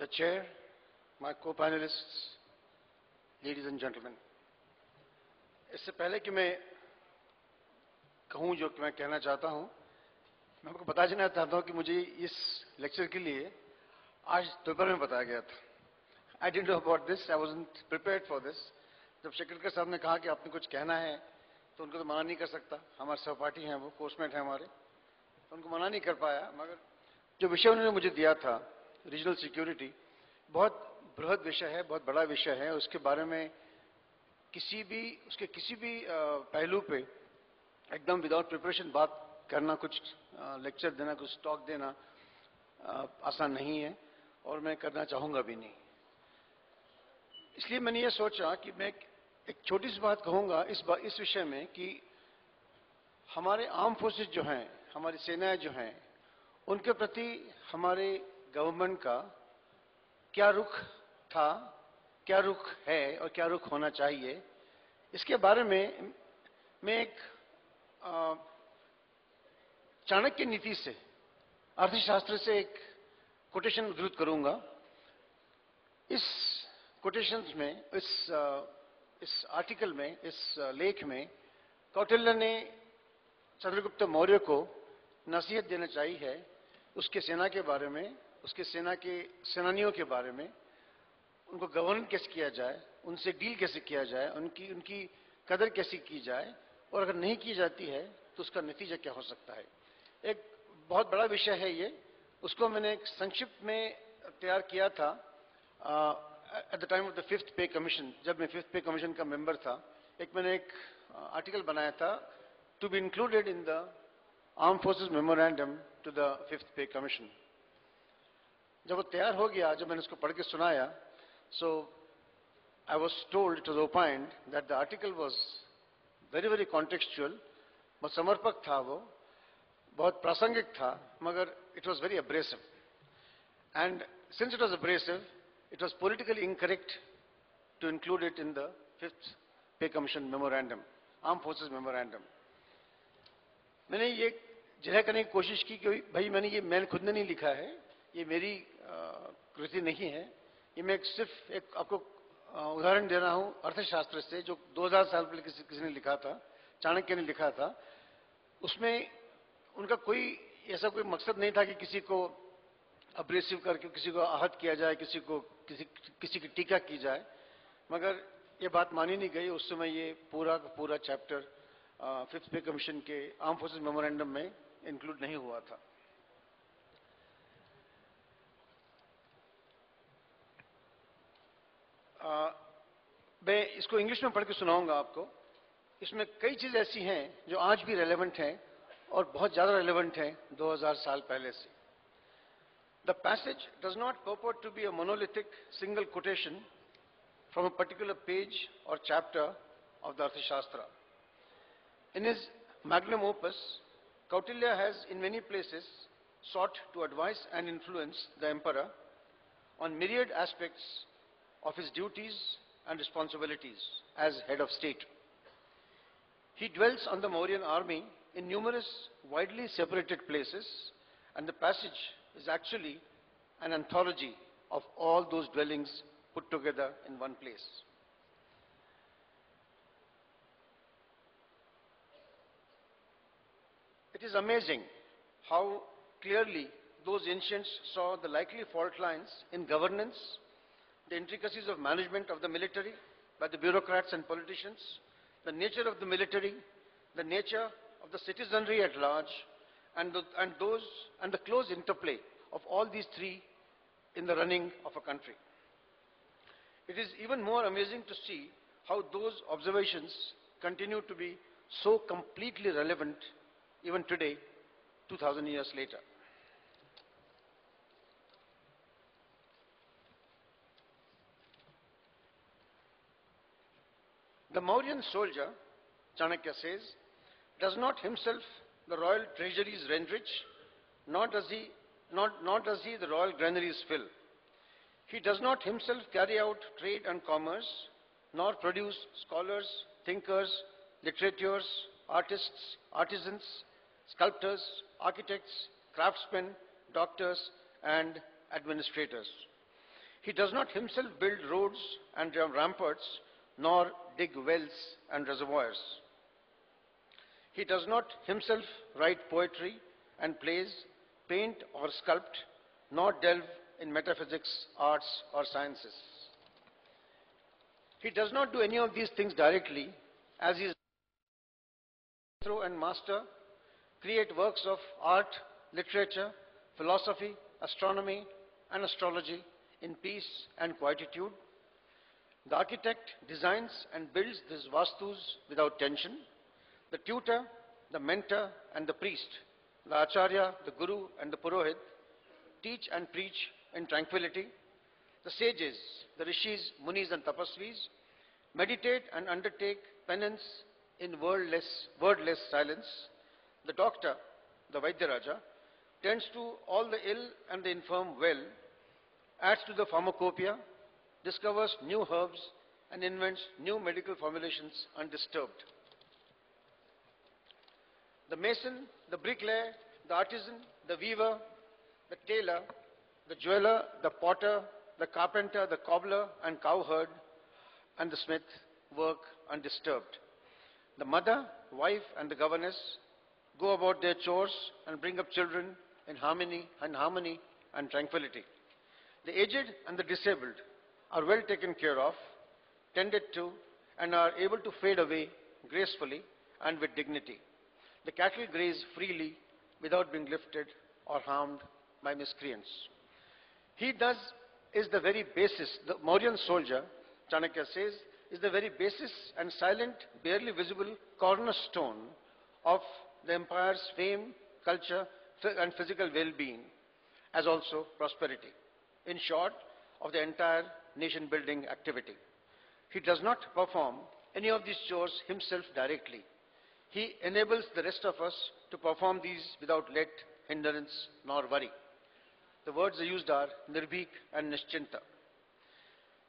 the chair, my co-panelists, ladies and gentlemen. इससे पहले कि मैं कहूँ जो मैं कहना चाहता हूँ, मैं आपको बता देना चाहता हूँ कि मुझे इस लेक्चर के लिए आज दोपहर में बताया गया था. I didn't know about this. I wasn't prepared for this. जब शेखरकर साहब ने कहा कि आपने कुछ कहना है, तो उनको तो मना नहीं कर सकता. हमारे सहपाठी हैं, वो कोर्समेट हैं हमारे, तो उनको मना नहीं कर पाया. मगर जो विषय उन्होंने मुझे दिया था, रीजनल सिक्योरिटी, बहुत बृहद विषय है, बहुत बड़ा विषय है. उसके बारे में उसके किसी भी पहलू पे एकदम विदाउट प्रिपरेशन बात करना, कुछ लेक्चर देना, कुछ टॉक देना आसान नहीं है और मैं करना चाहूँगा भी नहीं. इसलिए मैंने ये सोचा कि मैं एक छोटी सी बात कहूँगा इस विषय में कि हमारे आर्म फोर्सेस जो हैं, हमारी सेनाएं जो हैं, उनके प्रति हमारे गवर्नमेंट का क्या रुख था, क्या रुख है और क्या रुख होना चाहिए, इसके बारे में मैं एक चाणक्य नीति से, अर्थशास्त्र से एक कोटेशन उद्धृत करूंगा. इस कोटेशंस में, इस आर्टिकल में, इस लेख में कौटिल्य ने चंद्रगुप्त मौर्य को नसीहत देना चाहिए है उसके सेना के बारे में, उसके सेना के सेनानियों के बारे में, उनको गवर्न कैसे किया जाए, उनसे डील कैसे किया जाए, उनकी कदर कैसे की जाए, और अगर नहीं की जाती है तो उसका नतीजा क्या हो सकता है. एक बहुत बड़ा विषय है ये. उसको मैंने एक संक्षिप्त में तैयार किया था at the time of the fifth pay commission. जब मैं फिफ्थ पे कमीशन का मेंबर था, मैंने एक आर्टिकल बनाया था to be included in the arm forces memorandum to the fifth pay commission. जब वो तैयार हो गया, जब मैंने उसको पढ़ के सुनाया, so I was told, it was opined that the article was very very contextual, बहुत समर्पक था, वो बहुत प्रासंगिक था, मगर it was very abrasive, and since it was abrasive, it was politically incorrect to include it in the fifth pay commission memorandum, armed forces memorandum. मैंने ये जरा करने की कोशिश की कि भाई मैंने खुद ने नहीं लिखा है, ये मेरी कृति नहीं है, ये मैं सिर्फ एक आपको उदाहरण दे रहा हूँ अर्थशास्त्र से, जो 2000 साल पहले किसी ने लिखा था, चाणक्य ने लिखा था. उसमें उनका कोई ऐसा कोई मकसद नहीं था कि किसी को अब्रेसिव करके किसी को आहत किया जाए, किसी की टीका की जाए, मगर ये बात मानी नहीं गई. उस समय ये पूरा चैप्टर फिफ्थ पे कमीशन के आर्म फोर्सेस मेमोरेंडम में इंक्लूड नहीं हुआ था. मैं इसको इंग्लिश में पढ़ के सुनाऊंगा आपको. इसमें कई चीज़ ऐसी हैं जो आज भी रेलेवेंट हैं और बहुत ज़्यादा रेलेवेंट हैं 2000 साल पहले से. The passage does not purport to be a monolithic single quotation from a particular page or chapter of the Arthashastra. In his magnum opus, Kautilya has in many places sought to advise and influence the emperor on myriad aspects of his duties and responsibilities as head of state. He dwells on the Mauryan army in numerous widely separated places, and the passage is actually an anthology of all those dwellings put together in one place. It is amazing how clearly those ancients saw the likely fault lines in governance, the intricacies of management of the military by the bureaucrats and politicians, the nature of the military, the nature of the citizenry at large, and the close interplay of all these three in the running of a country. It is even more amazing to see how those observations continue to be so completely relevant even today, 2000 years later. The Mauryan soldier, Chanakya says, does not himself the royal treasuries enrich, nor does he the royal granaries fill. He does not himself carry out trade and commerce, nor produce scholars, thinkers, literateurs, artists, artisans, sculptors, architects, craftsmen, doctors, and administrators. He does not himself build roads and ramparts, nor dig wells and reservoirs. He does not himself write poetry and plays, paint or sculpt, nor delve in metaphysics, arts or sciences. He does not do any of these things directly, as he is and master, create works of art, literature, philosophy, astronomy and astrology in peace and quietude. The architect designs and builds these vastus without tension. The tutor, the mentor and the priest, the acharya, the guru and the purohit teach and preach in tranquility. The sages, the rishis, munis and tapasvis meditate and undertake penance in wordless silence. The doctor, the Vaidyaraja, tends to all the ill and the infirm well, adds to the pharmacopoeia, discovers new herbs and invents new medical formulations undisturbed. The mason, the bricklayer, the artisan, the weaver, the tailor, the jeweler, the potter, the carpenter, the cobbler and cowherd and the smith work undisturbed. The mother, wife and the governess go about their chores and bring up children in harmony and tranquility. The aged and the disabled are well taken care of, tended to, and are able to fade away gracefully and with dignity. The cattle graze freely without being lifted or harmed by miscreants. He thus is the very basis, the Mauryan soldier, Chanakya says, is the very basis and silent, barely visible cornerstone of the empire's fame, culture and physical well-being, as also prosperity. In short, of the entire nation-building activity. He does not perform any of these chores himself directly. He enables the rest of us to perform these without let, hindrance, nor worry. The words used are nirbhik and nischinta.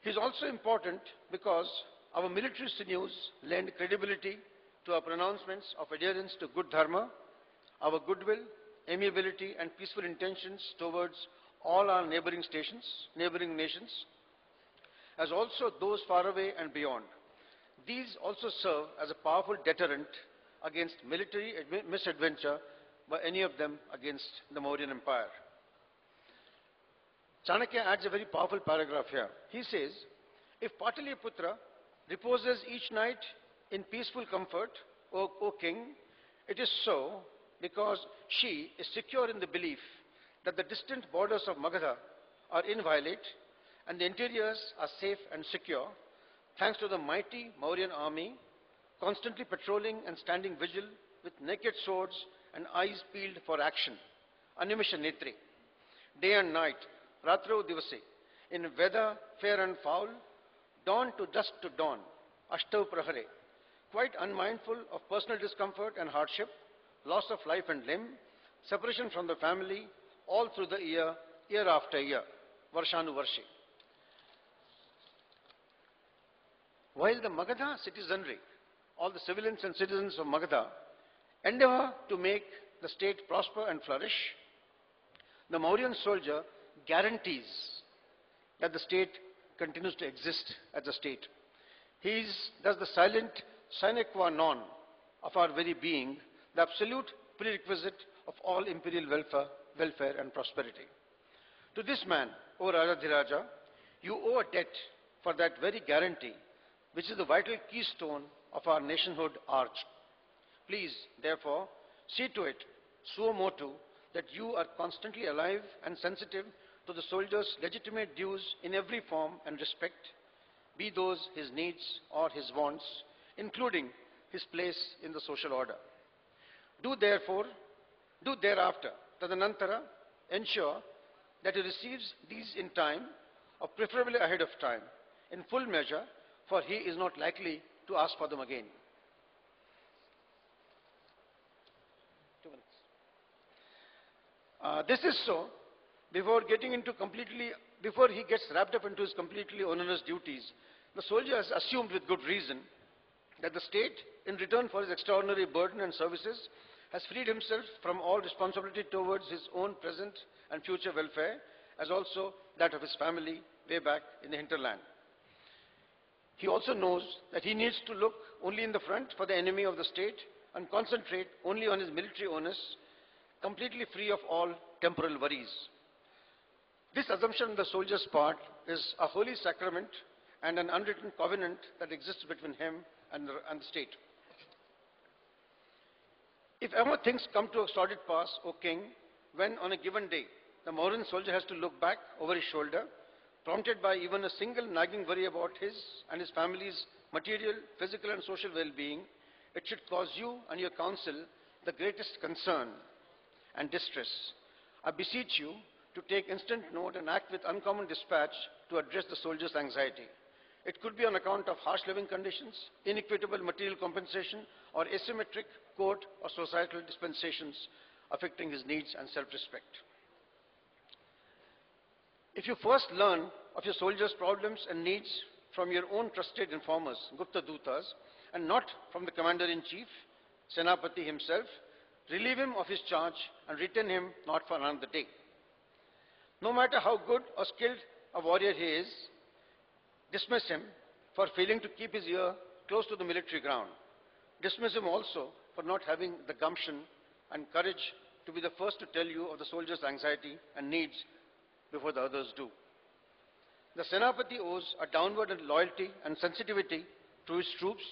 He is also important because our military sinews lend credibility to our pronouncements of adherence to good dharma, our goodwill, amiability and peaceful intentions towards all our neighboring nations, as also those far away and beyond. These also serve as a powerful deterrent against military misadventure by any of them against the Mauryan Empire. Chanakya adds a very powerful paragraph here. He says, if Pataliputra reposes each night in peaceful comfort, O king, it is so because she is secure in the belief that the distant borders of Magadha are inviolate and the interiors are safe and secure, thanks to the mighty Mauryan army constantly patrolling and standing vigil with naked swords and eyes peeled for action, animisha netri, day and night, ratro divase, in weather fair and foul, dawn to dusk to dawn, ashtav prahare, quite unmindful of personal discomfort and hardship, loss of life and limb, separation from the family, all through the year, year after year, varshanu varshi. While the Magadha citizenry, all the civilians and citizens of Magadha, endeavor to make the state prosper and flourish, the Mauryan soldier guarantees that the state continues to exist as a state. He is thus the silent sine qua non of our very being, the absolute prerequisite of all imperial welfare and prosperity. To this man, O Rajadhiraja, you owe a debt for that very guarantee, which is the vital keystone of our nationhood arch. Please, therefore, see to it, suo motu, that you are constantly alive and sensitive to the soldier's legitimate dues in every form and respect, be those his needs or his wants, including his place in the social order. Do thereafter, tadanantara, ensure that he receives these in time, or preferably ahead of time, in full measure, for he is not likely to ask for them again. 2 minutes. This is so before he gets wrapped up into his completely onerous duties. The soldier has assumed with good reason that the state, in return for his extraordinary burden and services, has freed himself from all responsibility towards his own present and future welfare, as also that of his family way back in the hinterland. He also knows that he needs to look only in the front for the enemy of the state and concentrate only on his military onus, completely free of all temporal worries. This assumption on the soldier's part is a holy sacrament and an unwritten covenant that exists between him and the state. If ever things come to a sordid pass, O king, when on a given day the Mauryan soldier has to look back over his shoulder, prompted by even a single nagging worry about his and his family's material, physical and social well-being, it should cause you and your council the greatest concern and distress. I beseech you to take instant note and act with uncommon dispatch to address the soldier's anxiety. It could be on account of harsh living conditions, inequitable material compensation, or asymmetric court or societal dispensations affecting his needs and self-respect. If you first learn of your soldier's problems and needs from your own trusted informers, Gupta Dutas, and not from the Commander-in-Chief, Senapati himself, relieve him of his charge and retain him not for another day. No matter how good or skilled a warrior he is, dismiss him for failing to keep his ear close to the military ground. Dismiss him also for not having the gumption and courage to be the first to tell you of the soldier's anxiety and needs before the others do. The Senapati owes a downward loyalty and sensitivity to his troops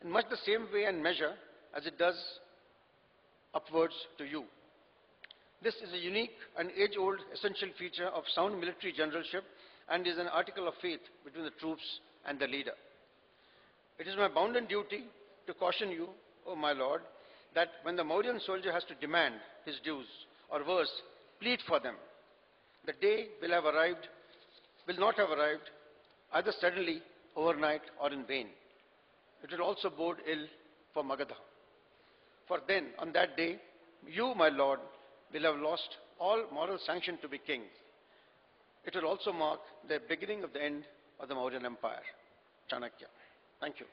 in much the same way and measure as it does upwards to you. This is a unique and age-old essential feature of sound military generalship and is an article of faith between the troops and the leader. It is my bounden duty to caution you, O my lord, that when the Mauryan soldier has to demand his dues, or worse, plead for them, the day will not have arrived either suddenly, overnight, or in vain. It will also bode ill for Magadha. For then, on that day, you, my lord, will have lost all moral sanction to be king. It will also mark the beginning of the end of the Mauryan Empire. Chanakya. Thank you.